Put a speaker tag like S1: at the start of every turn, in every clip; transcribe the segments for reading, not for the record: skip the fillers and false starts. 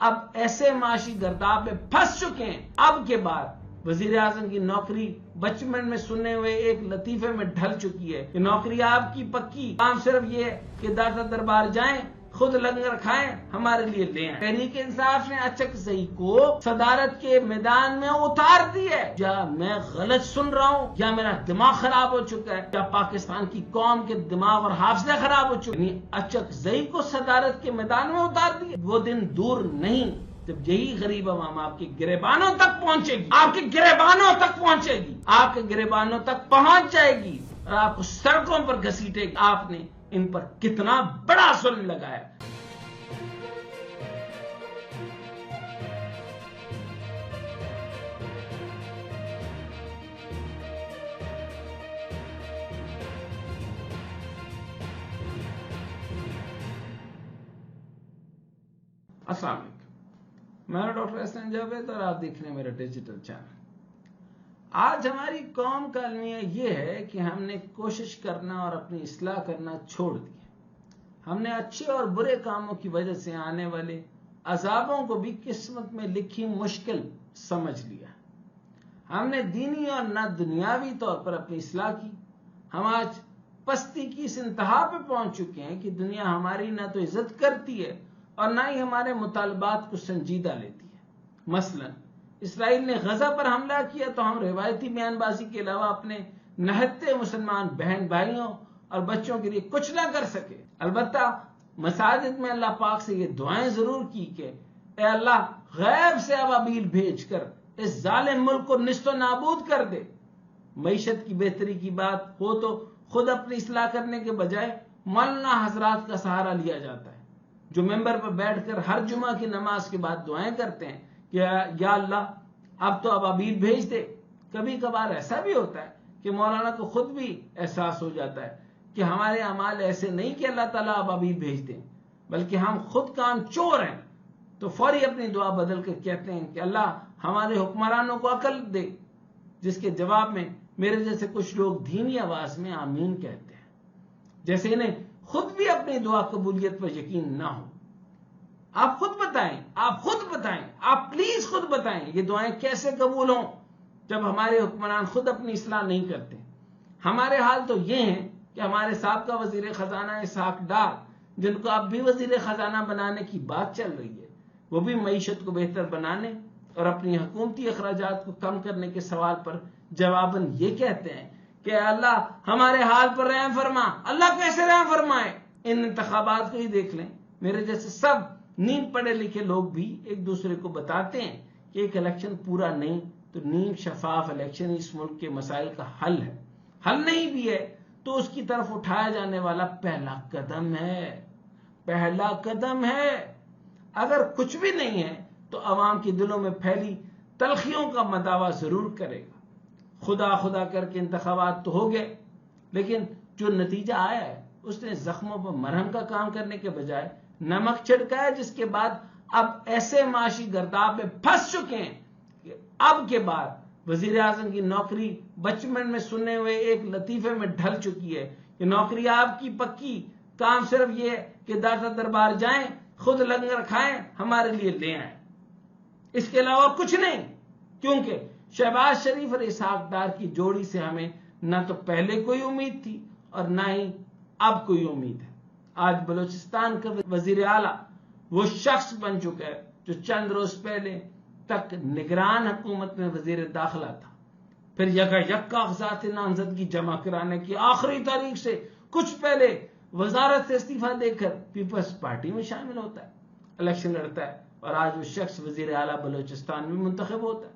S1: اب ایسے معاشی گرداب میں پھنس چکے ہیں، اب کے بعد وزیر اعظم کی نوکری بچپن میں سننے ہوئے ایک لطیفے میں ڈھل چکی ہے کہ نوکری آپ کی پکی، کام صرف یہ ہے کہ داتا دربار جائیں، خود لنگر کھائیں، ہمارے لیے لے آئیں۔ تحریک انصاف نے اچک زئی کو صدارت کے میدان میں اتار دی ہے۔ یا میں غلط سن رہا ہوں یا میرا دماغ خراب ہو چکا ہے یا پاکستان کی قوم کے دماغ اور حافظے خراب ہو چکے ہیں؟ اچک زئی کو صدارت کے میدان میں اتار دی ہے۔ وہ دن دور نہیں جب یہی غریب عوام آپ کے گریبانوں تک پہنچے گی، آپ کے گریبانوں تک پہنچے گی، آپ کے گریبانوں تک پہنچ جائے گی اور آپ کو سڑکوں پر گھسیٹے گی۔ آپ نے ان پر کتنا بڑا ظلم لگایا۔ السلام علیکم، میں ڈاکٹر احسن جاوید اور آپ دیکھ رہے ہیں میرا ڈیجیٹل چینل۔ آج ہماری قوم کا المیہ یہ ہے کہ ہم نے کوشش کرنا اور اپنی اصلاح کرنا چھوڑ دی۔ ہم نے اچھے اور برے کاموں کی وجہ سے آنے والے عذابوں کو بھی قسمت میں لکھی مشکل سمجھ لیا۔ ہم نے دینی اور نہ دنیاوی طور پر اپنی اصلاح کی۔ ہم آج پستی کی اس انتہا پہ پہنچ چکے ہیں کہ دنیا ہماری نہ تو عزت کرتی ہے اور نہ ہی ہمارے مطالبات کو سنجیدہ لیتی ہے۔ مثلا اسرائیل نے غزہ پر حملہ کیا تو ہم روایتی بیان بازی کے علاوہ اپنے نہتے مسلمان بہن بھائیوں اور بچوں کے لیے کچھ نہ کر سکے۔ البتہ مساجد میں اللہ پاک سے یہ دعائیں ضرور کی کہ اے اللہ غیب سے ابابیل بھیج کر اس ظالم ملک کو نیست و نابود کر دے۔ معیشت کی بہتری کی بات ہو تو خود اپنی اصلاح کرنے کے بجائے مولانا حضرات کا سہارا لیا جاتا ہے، جو ممبر پر بیٹھ کر ہر جمعہ کی نماز کے بعد دعائیں کرتے ہیں کہ یا اللہ اب تو ابابیل بھیج دے۔ کبھی کبھار ایسا بھی ہوتا ہے کہ مولانا کو خود بھی احساس ہو جاتا ہے کہ ہمارے اعمال ایسے نہیں کہ اللہ تعالیٰ ابابیل بھیج دیں، بلکہ ہم خود کام چور ہیں، تو فوری اپنی دعا بدل کر کہتے ہیں کہ اللہ ہمارے حکمرانوں کو عقل دے، جس کے جواب میں میرے جیسے کچھ لوگ دھیمی آواز میں آمین کہتے ہیں، جیسے انہیں خود بھی اپنی دعا قبولیت پر یقین نہ ہو۔ آپ خود بتائیں، آپ پلیز خود بتائیں یہ دعائیں کیسے قبول ہوں جب ہمارے حکمران خود اپنی اصلاح نہیں کرتے۔ ہمارے حال تو یہ ہیں کہ ہمارے سابقہ وزیر خزانہ اسحاق ڈار، جن کو اب بھی وزیر خزانہ بنانے کی بات چل رہی ہے، وہ بھی معیشت کو بہتر بنانے اور اپنی حکومتی اخراجات کو کم کرنے کے سوال پر جواباً یہ کہتے ہیں کہ اللہ ہمارے حال پر رحم فرما۔ اللہ کیسے رحم فرمائے؟ ان انتخابات کو ہی دیکھ لیں، میرے جیسے سب نیم پڑھے لکھے لوگ بھی ایک دوسرے کو بتاتے ہیں کہ ایک الیکشن پورا نہیں تو نیم شفاف الیکشن اس ملک کے مسائل کا حل ہے۔ حل نہیں بھی ہے تو اس کی طرف اٹھایا جانے والا پہلا قدم ہے۔ اگر کچھ بھی نہیں ہے تو عوام کے دلوں میں پھیلی تلخیوں کا مداوع ضرور کرے گا۔ خدا کر کے انتخابات تو ہو گئے، لیکن جو نتیجہ آیا ہے اس نے زخموں پر مرہم کا کام کرنے کے بجائے نمک چھڑکا ہے، جس کے بعد اب ایسے معاشی گرداب میں پھنس چکے ہیں کہ اب کے بعد وزیر اعظم کی نوکری بچپن میں سننے ہوئے ایک لطیفے میں ڈھل چکی ہے کہ نوکری آپ کی پکی، کام صرف یہ کہ داتا دربار جائیں، خود لنگر کھائیں، ہمارے لیے لے آئیں، اس کے علاوہ کچھ نہیں۔ کیونکہ شہباز شریف اور اسحاق ڈار کی جوڑی سے ہمیں نہ تو پہلے کوئی امید تھی اور نہ ہی اب کوئی امید ہے۔ آج بلوچستان کا وزیر اعلیٰ وہ شخص بن چکا ہے جو چند روز پہلے تک نگران حکومت میں وزیر داخلہ تھا، پھر یک کاغذات نامزدگی جمع کرانے کی آخری تاریخ سے کچھ پہلے وزارت سے استعفیٰ دے کر پیپلز پارٹی میں شامل ہوتا ہے، الیکشن لڑتا ہے اور آج وہ شخص وزیر اعلیٰ بلوچستان میں منتخب ہوتا ہے۔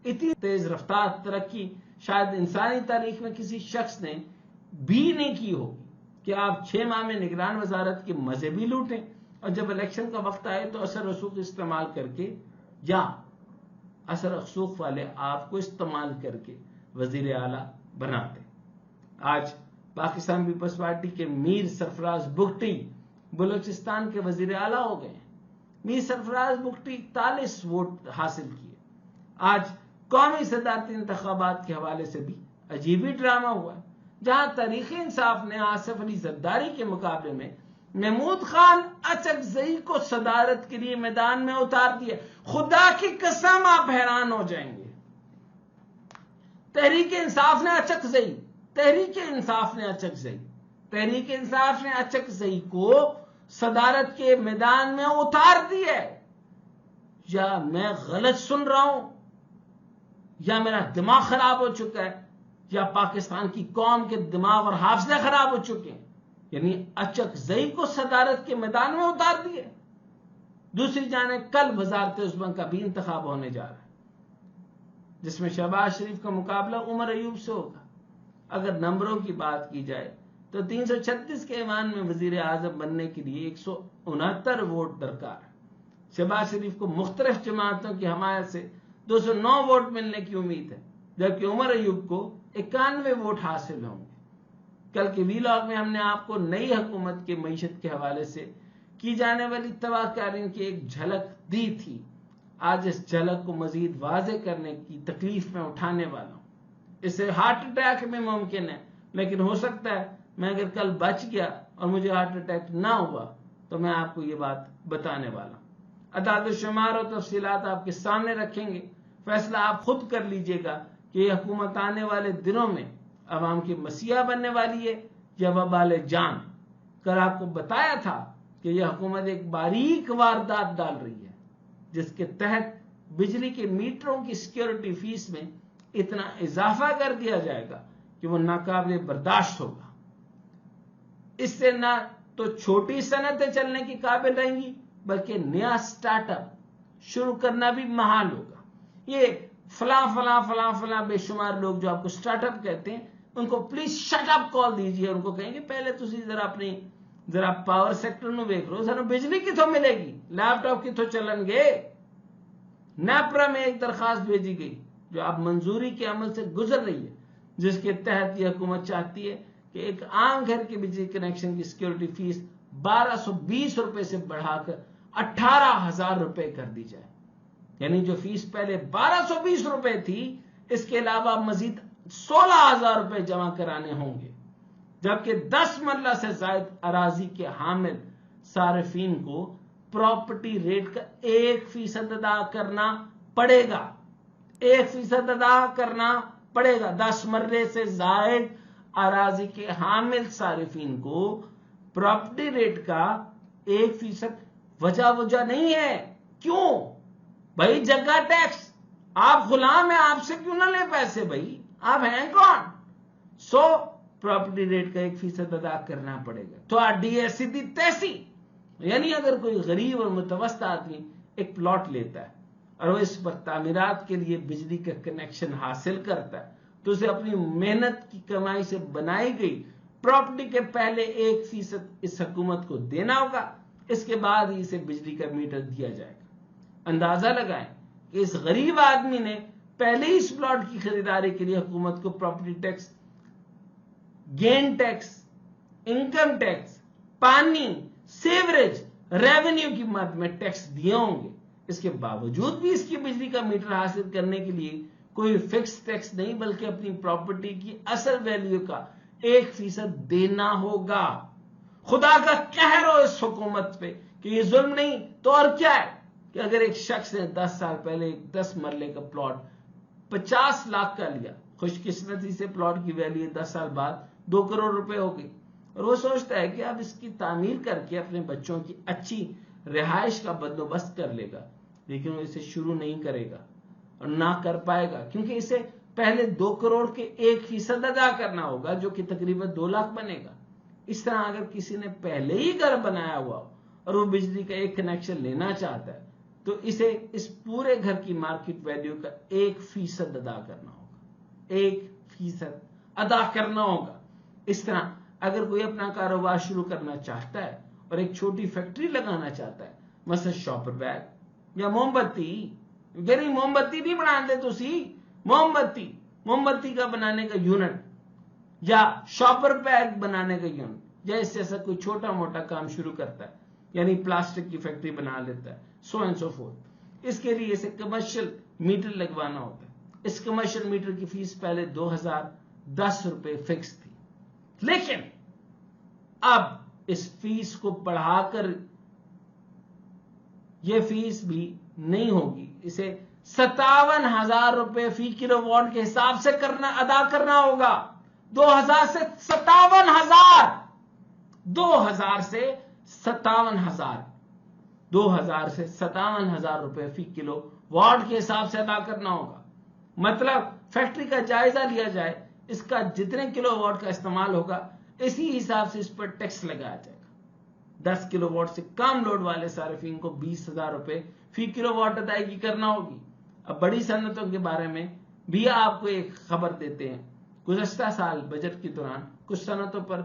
S1: اتنی تیز رفتار ترقی شاید انسانی تاریخ میں کسی شخص نے بھی نہیں کی ہوگی کہ آپ 6 ماہ میں نگران وزارت کے مزے بھی لوٹیں اور جب الیکشن کا وقت آئے تو اثر رسوخ استعمال کر کے یا اثر رسوخ والے آپ کو استعمال کر کے وزیر اعلیٰ بناتے۔ آج پاکستان پیپلز پارٹی کے میر سرفراز بگٹی بلوچستان کے وزیر اعلیٰ ہو گئے ہیں۔ میر سرفراز بگٹی 41 ووٹ حاصل کیے۔ آج قومی صدارتی انتخابات کے حوالے سے بھی عجیب ہی ڈرامہ ہوا ہے، جہاں تحریک انصاف نے آصف علی زرداری کے مقابلے میں محمود خان اچکزئی کو صدارت کے لیے میدان میں اتار دیا. خدا کی قسم آپ حیران ہو جائیں گے. تحریک انصاف نے اچکزئی کو صدارت کے میدان میں اتار دیا. یا میں غلط سن رہا ہوں، یا میرا دماغ خراب ہو چکا ہے، یا پاکستان کی قوم کے دماغ اور حافظے خراب ہو چکے ہیں. یعنی اچکزئی کو صدارت کے میدان میں اتار دیے. دوسری جانب کل وزارت عظمی کا بھی انتخاب ہونے جا رہا ہے، جس میں شہباز شریف کا مقابلہ عمر ایوب سے ہوگا. اگر نمبروں کی بات کی جائے تو 336 کے ایوان میں وزیر اعظم بننے کے لیے 169 ووٹ درکار ہے. شہباز شریف کو مختلف جماعتوں کی حمایت سے 209 ووٹ ملنے کی امید ہے، جبکہ عمر ایوب کو 91 ووٹ حاصل ہوں گے. کل کے ویلاگ میں ہم نے آپ کو نئی حکومت کی معیشت کے حوالے سے کی جانے والی تباہ کاریوں کی ایک جھلک دی تھی. آج اس جھلک کو مزید واضح کرنے کی تکلیف میں اٹھانے والا ہوں. اس سے ہارٹ اٹیک بھی ممکن ہے، لیکن ہو سکتا ہے میں اگر کل بچ گیا اور مجھے ہارٹ اٹیک نہ ہوا تو میں آپ کو یہ بات بتانے والا ہوں. اعداد و شمار اور تفصیلات آپ کے سامنے رکھیں گے. فیصلہ آپ خود کر لیجئے گا کہ یہ حکومت آنے والے دنوں میں عوام کی مسیح بننے والی ہے یا وبال جان. کل آپ کو بتایا تھا کہ یہ حکومت ایک باریک واردات ڈال رہی ہے، جس کے تحت بجلی کے میٹروں کی سیکیورٹی فیس میں اتنا اضافہ کر دیا جائے گا کہ وہ ناقابل برداشت ہوگا. اس سے نہ تو چھوٹی صنعتیں چلنے کی قابل رہیں گی، بلکہ نیا سٹارٹ اپ شروع کرنا بھی محال ہوگا. یہ فلاں فلاں فلاں فلاں بے شمار لوگ جو آپ کو سٹارٹ اپ کہتے ہیں، ان کو پلیز شٹ اپ کال دیجیے. ان کو کہیں گے پہلے تسی ذرا پاور سیکٹر نو دیکھ لو، سر بجلی کتوں ملے گی، لیپ ٹاپ کتوں چلن گے. نیپرا میں ایک درخواست بھیجی گئی جو اب منظوری کے عمل سے گزر رہی ہے، جس کے تحت یہ حکومت چاہتی ہے کہ ایک عام گھر کے بجلی کنیکشن کی سیکیورٹی فیس 1220 روپے سے بڑھا کر 18,000 روپے کر دی جائے. یعنی جو فیس پہلے 1220 روپے تھی، اس کے علاوہ مزید 16,000 روپے جمع کرانے ہوں گے. جبکہ 10 مرلہ سے زائد اراضی کے حامل صارفین کو پراپرٹی ریٹ کا 1% ادا کرنا پڑے گا. 1% ادا کرنا پڑے گا. 10 مرلے سے زائد اراضی کے حامل صارفین کو پراپرٹی ریٹ کا 1% وجہ نہیں ہے. کیوں بھائی؟ جگہ ٹیکس. آپ غلام ہیں، آپ سے کیوں نہ لے پیسے بھائی؟ آپ ہیں کون؟ پراپرٹی ریٹ کا 1% ادا کرنا پڑے گا. تو ڈی ایس سی دی تیسی. یعنی اگر کوئی غریب اور متوسط آدمی ایک پلاٹ لیتا ہے اور وہ اس پر تعمیرات کے لیے بجلی کا کنیکشن حاصل کرتا ہے، تو اسے اپنی محنت کی کمائی سے بنائی گئی پراپرٹی کے پہلے 1% اس حکومت کو دینا ہوگا. اس کے بعد ہی اسے بجلی کا میٹر دیا جائے گا. اندازہ لگائیں کہ اس غریب آدمی نے پہلے ہی اس پلاٹ کی خریداری کے لیے حکومت کو property tax, gain tax, income tax, پانی، سیوریج، ریونیو کی مد میں ٹیکس دیے ہوں گے. اس کے باوجود بھی اس کی بجلی کا میٹر حاصل کرنے کے لیے کوئی فکس ٹیکس نہیں، بلکہ اپنی پراپرٹی کی اصل ویلیو کا 1% دینا ہوگا. خدا کا قہر ہو اس حکومت پہ کہ یہ ظلم نہیں تو اور کیا ہے کہ اگر ایک شخص نے 10 سال پہلے 10 مرلے کا پلاٹ 50 لاکھ کا لیا، خوش قسمتی سے پلاٹ کی ویلیو 10 سال بعد 2 کروڑ روپے ہو گئی، اور وہ سوچتا ہے کہ اب اس کی تعمیر کر کے اپنے بچوں کی اچھی رہائش کا بندوبست کر لے گا، لیکن وہ اسے شروع نہیں کرے گا اور نہ کر پائے گا، کیونکہ اسے پہلے 2 کروڑ کے 1% ادا کرنا ہوگا، جو کہ تقریباً 2 لاکھ بنے گا. اس طرح اگر کسی نے پہلے ہی گھر بنایا ہوا اور وہ بجلی کا ایک کنیکشن لینا چاہتا ہے تو اسے اس پورے گھر کی مارکیٹ ویلیو کا 1% ادا کرنا ہوگا. 1% ادا کرنا ہوگا. اس طرح اگر کوئی اپنا کاروبار شروع کرنا چاہتا ہے اور ایک چھوٹی فیکٹری لگانا چاہتا ہے، مثلا شاپر بیگ یا موم بتی، یعنی موم بتی بھی بنا دے تو موم بتی کا بنانے کا یونٹ یا شاپر بیگ بنانے کا یونٹ، یا اس سے ایسا کوئی چھوٹا موٹا کام شروع کرتا ہے، یعنی پلاسٹک کی فیکٹری بنا لیتا ہے، سو اینڈ سو فورتھ، اس کے لیے اسے کمرشل میٹر لگوانا ہوتا ہے. اس کمرشل میٹر کی فیس پہلے 2010 روپے فکس تھی، لیکن اب اس فیس کو بڑھا کر یہ فیس بھی نہیں ہوگی، اسے 57,000 روپے فی کلو واٹ کے حساب سے ادا کرنا ہوگا۔ 2000 سے 57,000، 2000 سے 57,000، 2000 سے 57,000 روپے فی کلو واٹ کے حساب سے ادا کرنا ہوگا۔ مطلب فیکٹری کا جائزہ لیا جائے، اس کا جتنے کلو واٹ کا استعمال ہوگا اسی حساب سے اس پر ٹیکس لگایا جائے گا۔ 10 کلو واٹ سے کم لوڈ والے صارفین کو 20,000 روپے فی کلو واٹ ادائیگی کرنا ہوگی۔ اب بڑی صنعتوں کے بارے میں بھی آپ کو ایک خبر دیتے ہیں۔ گزشتہ سال بجٹ کے دوران کچھ صنعتوں پر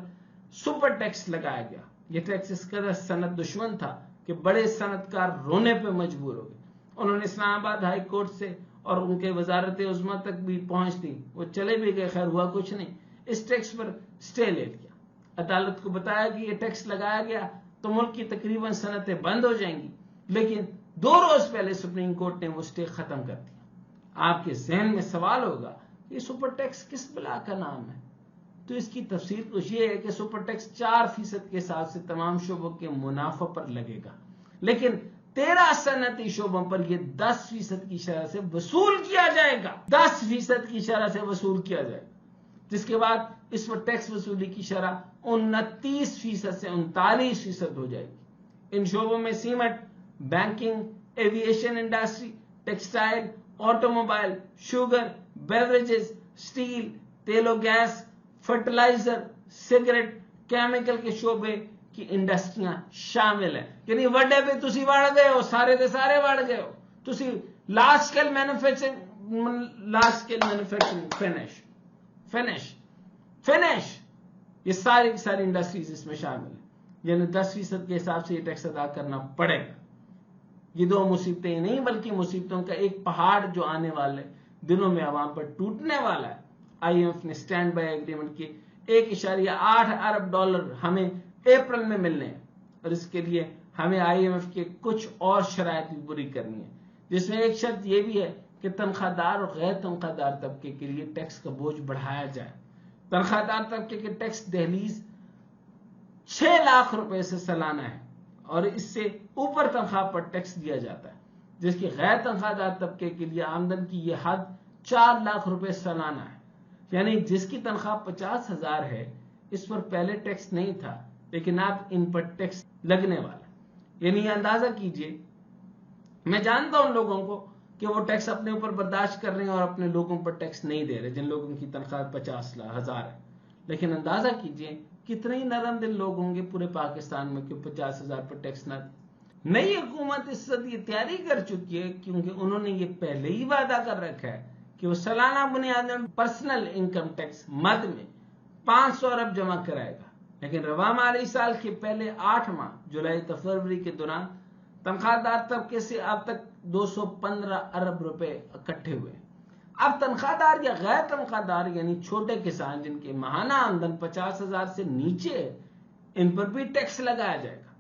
S1: سپر ٹیکس لگایا گیا۔ یہ ٹیکس اس قدر صنعت دشمن تھا کہ بڑے صنعت کار رونے پہ مجبور ہو گئے۔ انہوں نے اسلام آباد ہائی کورٹ سے اور ان کے وزارت عظمیٰ تک بھی پہنچ دی، وہ چلے بھی گئے، خیر ہوا کچھ نہیں۔ اس ٹیکس پر سٹے لے لیا۔ عدالت کو بتایا کہ یہ ٹیکس لگایا گیا تو ملک کی تقریباً صنعتیں بند ہو جائیں گی، لیکن 2 روز پہلے سپریم کورٹ نے وہ سٹے ختم کر دیا۔ آپ کے ذہن میں سوال ہوگا یہ سپر ٹیکس کس بلا کا نام ہے؟ تو اس کی تفسیر کچھ یہ ہے کہ سپر ٹیکس 4% کے حساب سے تمام شعبوں کے منافع پر لگے گا، لیکن 13 صنعتی شعبوں پر یہ 10% کی شرح سے وصول کیا جائے گا، 10% کی شرح سے وصول کیا جائے گا، جس کے بعد اس پر ٹیکس وصولی کی شرح 29% سے 39% ہو جائے گی۔ ان شعبوں میں cement, banking, aviation industry, textile, automobile, sugar, beverages, steel, تیل و گیس، فرٹیلائزر، سگریٹ، کیمیکل کے شعبے کی انڈسٹریاں شامل ہیں۔ یعنی وڈے پہ تسی وڑ گئے ہو، سارے دے سارے وڑ گئے ہو، تسی لارج سکیل مینوفیکچرنگ فنش یہ ساری انڈسٹریز اس میں شامل ہیں، یعنی 10% کے حساب سے یہ ٹیکس ادا کرنا پڑے گا۔ یہ 2 مصیبتیں نہیں بلکہ مصیبتوں کا ایک پہاڑ جو آنے والے دنوں میں عوام پر ٹوٹنے والا ہے۔ آئی ایم ایف نے سٹینڈ بائی ایگریمنٹ کے 1.8 ارب ڈالر ہمیں اپریل میں ملنے ہیں، اور اس کے لیے ہمیں آئی ایم ایف کے کچھ اور شرائط بھی پوری کرنی ہے، جس میں ایک شرط یہ بھی ہے کہ تنخواہ دار اور غیر تنخواہ دار طبقے کے لیے ٹیکس کا بوجھ بڑھایا جائے۔ تنخواہ دار طبقے کے ٹیکس دہلیز 6 لاکھ روپے سے سالانہ ہے، اور اس سے اوپر تنخواہ پر ٹیکس دیا جاتا ہے، جس کی غیر تنخواہ دار طبقے کے لیے آمدن کی یہ حد 4 لاکھ روپے سالانہ ہے۔ یعنی جس کی تنخواہ 50,000 ہے اس پر پہلے ٹیکس نہیں تھا، لیکن اب ان پر ٹیکس لگنے والا۔ یعنی یہ اندازہ کیجئے، میں جانتا ہوں ان لوگوں کو کہ وہ ٹیکس اپنے اوپر برداشت کر رہے ہیں اور اپنے لوگوں پر ٹیکس نہیں دے رہے، جن لوگوں کی تنخواہ 50,000 ہے، لیکن اندازہ کیجئے کتنے ہی نرم دل لوگ ہوں گے پورے پاکستان میں کہ 50,000 پر ٹیکس نہ دے۔ نئی حکومت اس وقت یہ تیاری کر چکی ہے، کیونکہ انہوں نے یہ پہلے ہی وعدہ کر رکھا ہے کہ وہ سالانہ بنیاد پر پرسنل انکم ٹیکس مد میں 500 ارب جمع کرائے گا، لیکن رواں مالی سال کے پہلے 8 ماہ جولائی تا فروری کے دوران تنخواہ دار طبقے سے اب تک 215 ارب روپے اکٹھے ہوئے۔ اب تنخواہ دار یا غیر تنخواہ دار یعنی چھوٹے کسان جن کے ماہانہ آمدن 50,000 سے نیچے ہے، ان پر بھی ٹیکس لگایا جائے گا۔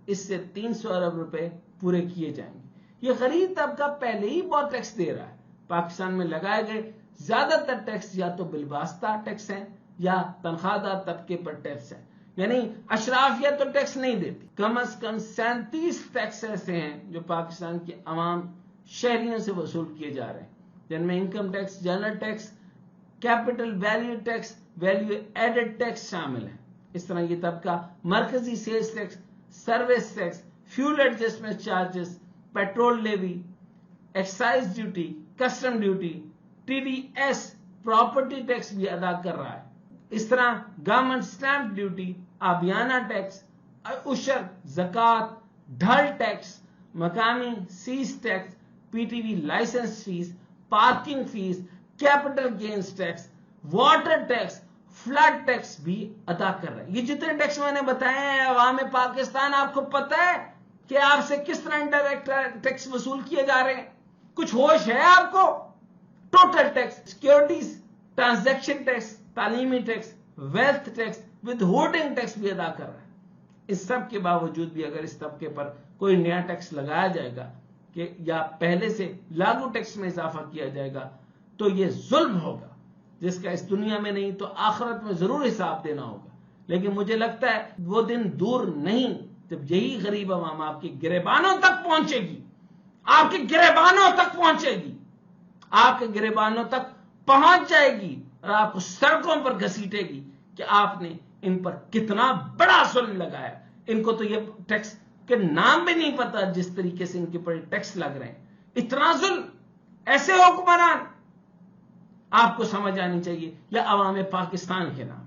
S1: اس سے 300 ارب روپے پورے کیے جائیں گے۔ یہ غریب طبقہ پہلے ہی بہت ٹیکس دے رہا ہے۔ پاکستان میں لگائے گئے زیادہ تر ٹیکس یا تو بالواسطہ ٹیکس ہیں یا تنخواہ دار طبقے پر ٹیکس ہیں، یعنی اشرافیہ تو ٹیکس نہیں دیتی۔ کم از کم 37 ٹیکس ایسے ہیں جو پاکستان کے عوام شہریوں سے وصول کیے جا رہے ہیں، جن میں income tax, general tax, capital value tax, value added tax شامل ہیں۔ اس طرح یہ طبقہ مرکزی sales tax, service tax, fuel adjustment charges, petrol levy, excise duty, custom duty, T D S, property tax بھی ادا کر رہا ہے۔ اس طرح گورنمنٹ اسٹیمپ ڈیوٹی، آبیانہ ٹیکس، عشر، زکوٰۃ، ڈھال ٹیکس، مقامی cess tax, P T V license fee, parking fee, capital gains tax, water tax, flood tax بھی ادا کر رہا ہے۔ یہ جتنے ٹیکس میں نے بتائے ہیں عوام پاکستان، آپ کو پتہ ہے کہ آپ سے کس طرح انڈائریکٹ ٹیکس وصول کیے جا رہے ہیں؟ کچھ ہوش ہے آپ کو؟ Total tax, securities transaction tax, تعلیمی tax, wealth tax, withholding tax بھی ادا کر رہا ہے۔ اس سب کے باوجود بھی اگر اس طبقے پر کوئی نیا ٹیکس لگایا جائے گا کہ یا پہلے سے لاگو ٹیکس میں اضافہ کیا جائے گا تو یہ ظلم ہوگا، جس کا اس دنیا میں نہیں تو آخرت میں ضرور حساب دینا ہوگا۔ لیکن مجھے لگتا ہے وہ دن دور نہیں جب یہی غریب عوام آپ کے گریبانوں تک پہنچے گی، آپ کے گریبانوں تک پہنچے گی، آپ کے گریبانوں تک پہنچ جائے گی اور آپ کو سڑکوں پر گھسیٹے گی کہ آپ نے ان پر کتنا بڑا ظلم لگایا۔ ان کو تو یہ ٹیکس کے نام بھی نہیں پتا جس طریقے سے ان کے پر ٹیکس لگ رہے ہیں، اتنا ظلم، ایسے حکمران آپ کو سمجھ آنی چاہیے، یا عوام پاکستان کے نام